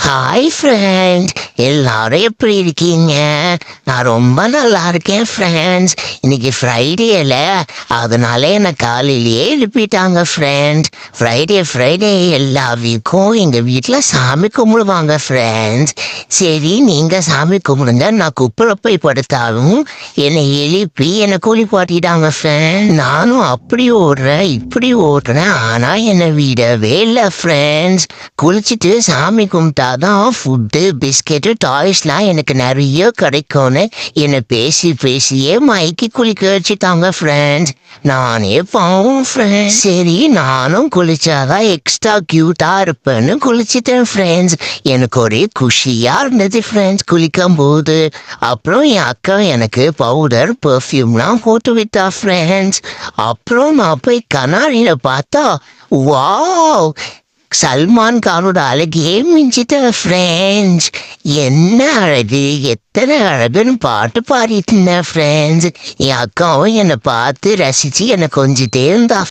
Hi friends, எல்லாரும் எப்படி இருக்கீங்க? நான் ரொம்ப நல்லா இருக்கேன் ஃப்ரெண்ட்ஸ். இன்னைக்கு ஃப்ரைடேல, அதனால என்னை காலையிலேயே எழுப்பிட்டாங்க ஃப்ரெண்ட்ஸ். ஃப்ரைடே எல்லா வீக்கும் எங்கள் வீட்டில் சாமி கும்பிடுவாங்க ஃப்ரெண்ட்ஸ். சரி, நீங்கள் சாமி கும்பிடுங்க, நான் குப்பரை போய் படுத்தாலும் என்னை எழுப்பி என்னை குளிப்பாட்டிட்டாங்க ஃப்ரெண்ட். நானும் அப்படி ஓடுறேன் இப்படி ஓடுறேன், ஆனால் என்னை விடவே இல்லை ஃப்ரெண்ட்ஸ். குளிச்சுட்டு சாமி கும்பிட்டாதான் ஃபுட்டு பிஸ்கெட்டு டாய்ஸ்லாம் எனக்கு நிறைய கிடைக்கும்னு என்னை பேசியே மயக்கி குளிக்க வச்சுட்டாங்க ஃப்ரெண்ட்ஸ். நானே பாவம் ஃப்ரெண்ட்ஸ். சரி, நானும் குளிச்சாதான் எக்ஸ்ட்ரா க்யூட்டாக இருப்பேன்னு குளிச்சிட்டேன் ஃப்ரெண்ட்ஸ். எனக்கு ஒரே குஷியாக இருந்தது ஃப்ரெண்ட்ஸ் குளிக்கும் போது. அப்புறம் என் அக்கா எனக்கு பவுடர் பர்ஃப்யூம்லாம் போட்டு விட்டா ஃப்ரெண்ட்ஸ். அப்புறம் நான் போய் கண்ணாடியில் பார்த்தா, வாவ், சல்மான் கானோட அழகே மிஞ்சிட்ட ஃப்ரெண்ட்ஸ். என்ன அழகு, எத்தனை அழகுன்னு பாட்டு பாடிட்டு இருந்தேன் ஃப்ரெண்ட்ஸ். என் அக்காவும் என்னை பார்த்து ரசித்து என்னை கொஞ்சிட்டே இருந்தா